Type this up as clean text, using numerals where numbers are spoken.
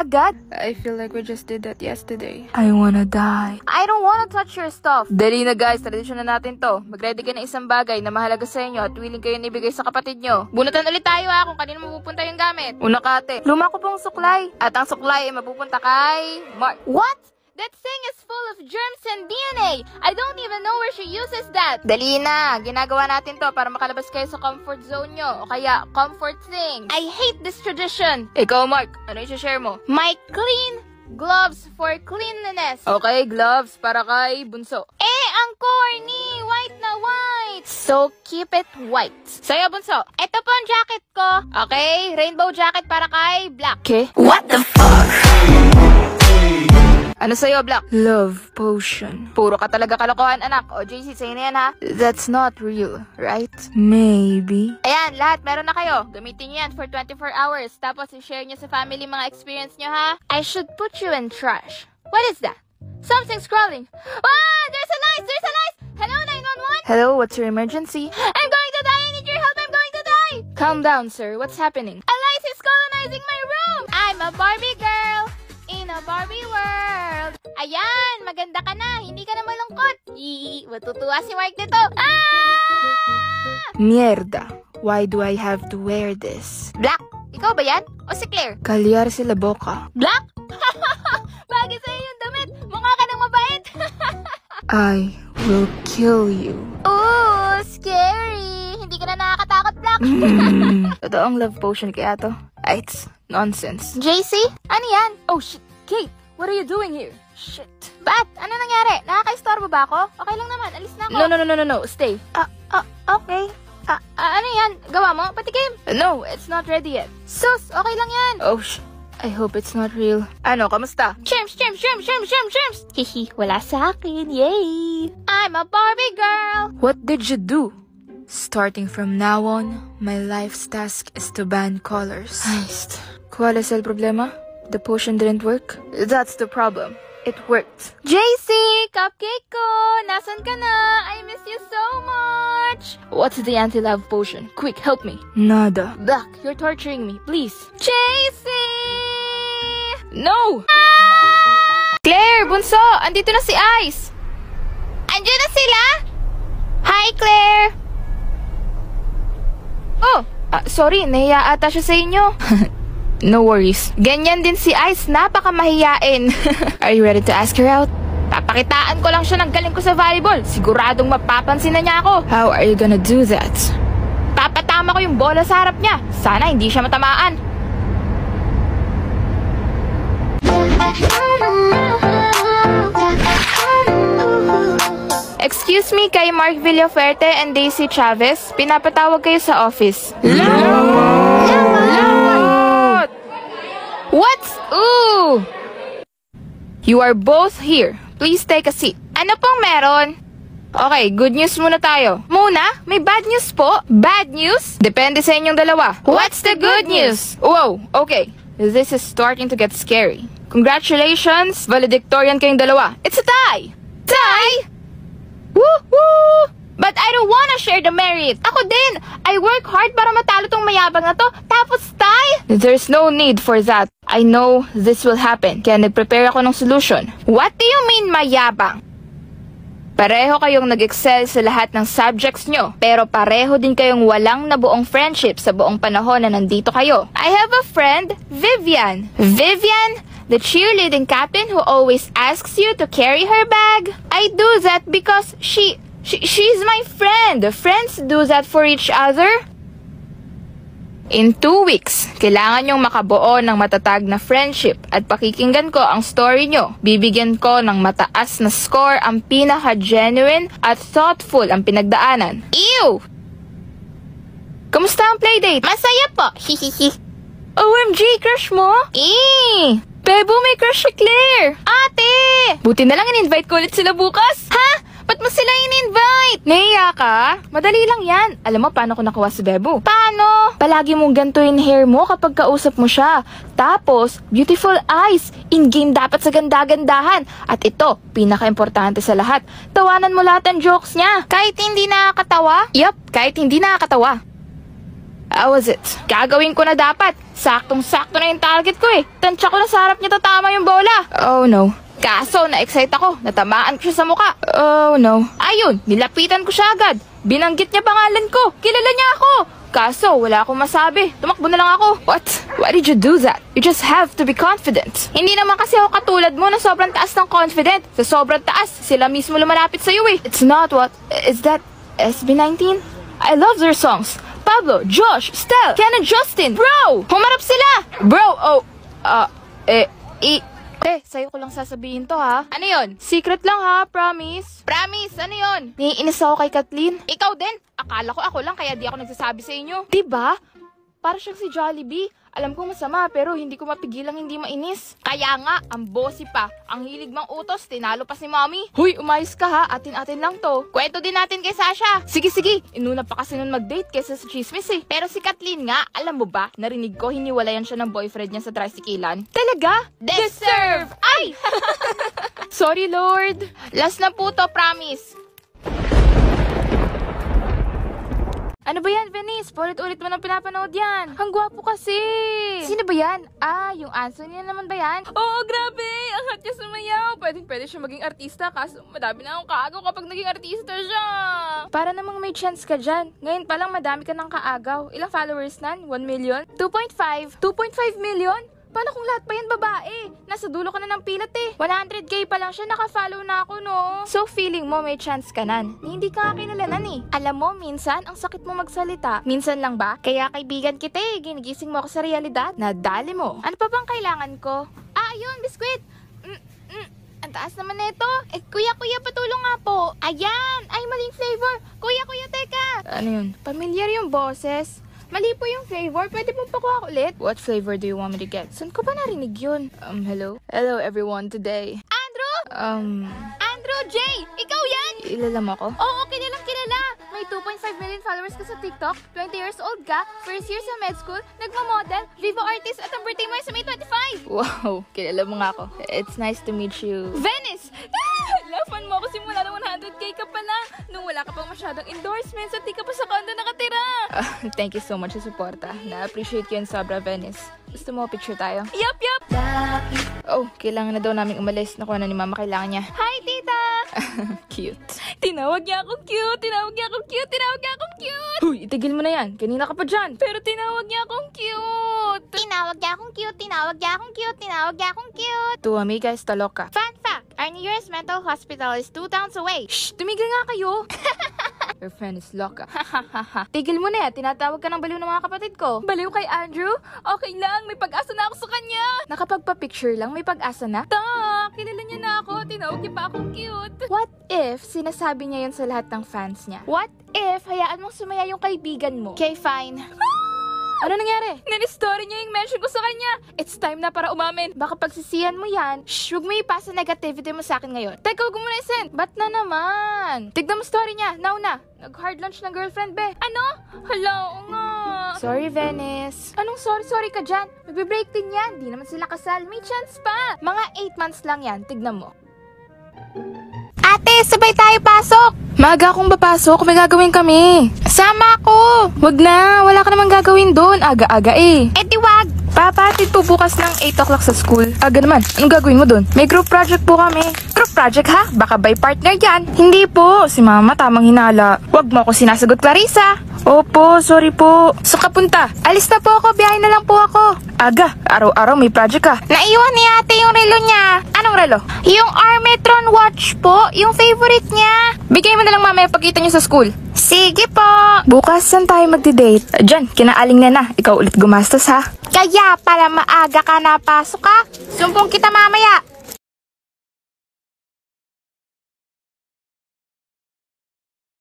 agad? I feel like we just did that yesterday. I wanna die. I don't wanna touch your stuff. Dali na guys, tradisyon na natin to. Mag-ready ka ng isang bagay na mahalaga sa inyo at willing kayo ibigay sa kapatid nyo. Bunutan ulit tayo kung kanino mapupunta yung gamit. Una kate. Luma ko pong suklay. At ang suklay ay mapupunta kay Mark. What? That thing is full of germs and DNA. I don't even know where she uses that. Dali na. Ginagawa natin to para makalabas kayo sa comfort zone nyo. O kaya, comfort thing. I hate this tradition. Ikaw, Mark. Ano i-share mo? My clean gloves for cleanliness. Okay, gloves para kay Bunso. Ang corny! White na white! So, keep it white. Sa'yo, Bunso. Ito po ang jacket ko. Okay, rainbow jacket para kay Black. Okay? What the fuck? Ano sa'yo, Black? Love potion. Puro ka talaga kalokohan, anak. O, JC, sa'yo na yan, ha? That's not real, right? Maybe. Ayan, lahat meron na kayo. Gamitin nyo yan for 24 hours. Tapos, i-share nyo sa family mga experience nyo, ha? I should put you in trash. What is that? Something's crawling. Ah! There's a lice! There's a lice! Hello, 911? Hello, what's your emergency? I'm going to die! I need your help! I'm going to die! Calm down, sir. What's happening? A lice is colonizing my room! I'm a Barbie girl in a Barbie world. Ayan! Maganda ka na! Hindi ka na malungkot! Matutuwa si Mark nito! Ah! Mierda. Why do I have to wear this? Black! Ikaw ba yan? O si Claire? Kalyar sila boka. Black? Bagay sa'yo yung damit! Mukha ka nang mabait! I will kill you. Ooh, scary! Hindi ka na nakakatakot, Black! Totoong love potion kaya to? It's nonsense. JC? Ano yan? Oh, shit! Kate! What are you doing here? Shit! Ba't? Ano nangyari? Nakaka-istorbo ba ako? Okay lang naman. Alis na ako. No. Stay. Okay. Ano yan? Gawa mo? Patikim? No, it's not ready yet. Sus! Okay lang yan. Oh, I hope it's not real. Ano, kamusta? Chimps! Hihi, wala sa akin. Yay! I'm a Barbie girl! What did you do? Starting from now on, my life's task is to ban colors. Heist. ¿Cuál es el problema? The potion didn't work? That's the problem. It worked. JC! Cupcake ko! Nasaan ka na? I miss you so much! What's the anti-love potion? Quick, help me. Nada. Black, you're torturing me. Please. JC! No! Ah! Claire! Bunso! Andito na si Ice! Andiyan na sila? Hi, Claire! Oh! Sorry, nahiya ata siya sa inyo. No worries. Ganyan din si Ice, napakamahiyain. Are you ready to ask her out? Papakitaan ko lang siya ng galing ko sa volleyball. Siguradong mapapansin na niya ako. How are you gonna do that? Papatama ko yung bola sa harap niya. Sana hindi siya matamaan. Excuse me, kay Mark Villafuerte and Daisy Chavez. Pinapatawag kayo sa office. What? Ooh! You are both here. Please take a seat. Ano pong meron? Okay, good news muna tayo. Muna, may bad news po. Bad news? Depende sa inyong dalawa. What's the good news? Whoa, okay. This is starting to get scary. Congratulations, valedictorian kayong dalawa. It's a tie! Tie? Woo-hoo! But I don't wanna share the merit. Ako din. I work hard para matalo tong mayabang na to. Tapos tie? There's no need for that. I know this will happen. Kaya nag-prepare ako ng solution. What do you mean mayabang? Pareho kayong nag-excel sa lahat ng subjects nyo. Pero pareho din kayong walang nabuong friendship sa buong panahon na nandito kayo. I have a friend, Vivian. Vivian? The cheerleading captain who always asks you to carry her bag? I do that because she's my friend. Friends do that for each other. In 2 weeks, kailangan nyong makabuo ng matatag na friendship at pakikinggan ko ang story nyo. Bibigyan ko ng mataas na score ang pinaka-genuine at thoughtful ang pinagdaanan. Ew! Kamusta ang playdate? Masaya po. Hihihi. OMG, crush mo? Bebo, may crush si Claire. Ate! Buti na lang in-invite ko ulit sila bukas. Ha? Ba't mo sila in-invite? Nahiya ka? Madali lang yan. Alam mo paano ko nakuha si Bebo? Paano? Palagi mong gantuin hair mo kapag kausap mo siya. Tapos, beautiful eyes. In-game dapat sa ganda-gandahan. At ito, pinaka-importante sa lahat. Tawanan mo lahat ng jokes niya. Kahit hindi nakakatawa? Yup, kahit hindi nakakatawa. How was it? Gagawin ko na dapat. Saktong-sakto na yung target ko eh. Tansya ko na sa harap niya tatama yung bola. Oh no. Kaso, na-excite ako. Natamaan ko siya sa muka. Oh no. Ayun, nilapitan ko siya agad. Binanggit niya pangalan ko. Kilala niya ako. Kaso, wala akong masabi. Tumakbo na lang ako. What? Why did you do that? You just have to be confident. Hindi naman kasi ako katulad mo na sobrang taas ng confident. Sa sobrang taas, sila mismo lumalapit sa'yo eh. It's not what? Is that SB19? I love their songs. Pablo, Josh, Stel, Ken and Justin. Bro! Humarap sila! Bro, oh, sa'yo ko lang sasabihin to ha. Ano yun? Secret lang ha, promise. Promise, ano yun? Naiinis ako kay Kathleen. Ikaw din. Akala ko ako lang kaya di ako nagsasabi sa inyo. Diba? Para siyang si Jollibee. Alam kong masama pero hindi ko mapigilang hindi mainis. Kaya nga, ang bossy pa. Ang hilig mang utos, tinalo pa si mommy. Huy, umayos ka ha. Atin-atin lang to. Kwento din natin kay Sasha. Sige. Inuna pa kasi nun mag-date kaysa sa chismis eh. Pero si Kathleen nga, alam mo ba, narinig ko hiniwalayan siya ng boyfriend niya sa tricyclean. Talaga? Deserve! Ay! Sorry, Lord. Last na po to, promise. Ano ba yan, Venice? Paulit-ulit mo nang pinapanood yan. Ang gwapo kasi. Sino ba yan? Ah, yung Anson niya naman ba yan? Oo, grabe. Ang hot niya sumayaw. Pwede siya maging artista kaso madami na akong kaagaw kapag naging artista siya. Para namang may chance ka dyan. Ngayon pa lang madami ka ng kaagaw. Ilang followers nan? 1 million? 2.5? 2.5 million? Paano kung lahat pa yan babae? Nasa dulo ka na ng pilat eh. 100k pa lang siya, naka-follow na ako no. So feeling mo may chance ka nan? Hindi ka kilalanan eh. Alam mo, minsan ang sakit mo magsalita. Minsan lang ba? Kaya kaibigan kita eh. Ginigising mo ako sa realidad. Nadali mo. Ano pa bang kailangan ko? Ah, ayun, biskwit. Ang taas naman nito. Kuya, patulong nga po. Ayan! Ay, maling flavor. Kuya, teka. Ano yun? Pamilyar yung boses. Mali po yung flavor. Pwede pong pakuha ulit? What flavor do you want me to get? Saan ko ba narinig yun? Hello? Hello everyone today. Andrew? Andrew J! Ikaw yan? Ilalam ako? Oo, kilala. May 2.5 million followers ka sa TikTok, 20 years old ka, first year sa med school, nagmamodel, Vivo artist at ang birthday mo ay sa May 25. Wow, kilala mo nga ako. It's nice to meet you. Venice! Laughan mo ako simula ng 100k ka pa lang. Nung wala ka pang masyadong endorsements at di ka pa sa condo nakatira. Thank you so much sa suporta. Na-appreciate ko yun sobra, Venice. Gusto mo picture tayo? Yup! Oh, kailangan na daw naming umalis. Nakuha na ni Mama, kailangan niya. Hi, tita! Cute. Tinawag niya akong cute! Huy, itigil mo na yan. Kanina ka pa dyan. Pero tinawag niya akong cute! To amiga, stalok ka. Fun fact! Our nearest mental hospital is 2 towns away. Shh! Tumigil nga kayo! Your friend is loca. Tigil mo na yan. Tinatawag ka ng baliw ng mga kapatid ko. Baliw kay Andrew? Okay lang. May pag-asa na ako sa kanya. Nakapagpa-picture lang. May pag-asa na? Kilala niya na ako. Tinawag niya pa akong cute. What if sinasabi niya yun sa lahat ng fans niya? What if hayaan mong sumaya yung kaibigan mo? Okay, fine. Ano nangyari? Nani-story niya yung mention ko sa kanya. It's time na para umamin. Baka pagsisiyan mo yan. Shh, huwag mo ipasa negativity mo sa akin ngayon. Teka, huwag mo na isend. Ba't na naman? Tignan mo story niya. Now na. Nag-hard lunch ng girlfriend, be. Ano? Hala, oo nga. Sorry, Venice. Anong sorry ka dyan? Magbe-break din yan. Di naman sila kasal. May chance pa. Mga 8 months lang yan. Tignan mo. Ate, sabay tayo pasok. Maaga akong papasok, may gagawin kami. Sama ako. Wag na, wala ka namang gagawin doon. Aga-aga eh. Eh di wag. Papatid po bukas ng 8 o'clock sa school. Aga naman, anong gagawin mo doon? May group project po kami. Group project ha? Baka by partner yan. Hindi po, si Mama tamang hinala. Wag mo ako sinasagot, Clarissa. Opo, sorry po. So kapunta. Alis na po ako, biyahe na lang po ako. Aga, araw-araw may project ka. Naiwan ni ate yung relo niya. Anong relo? Yung Armetron watch po, yung favorite niya. Bigay mo na lang mamaya pagkita niyo sa school. Sige po. Bukas saan tayo magdi-date? Diyan, kinaaling na. Ikaw ulit gumastos ha. Kaya para maaga ka napasok ha. Sumpong kita mamaya.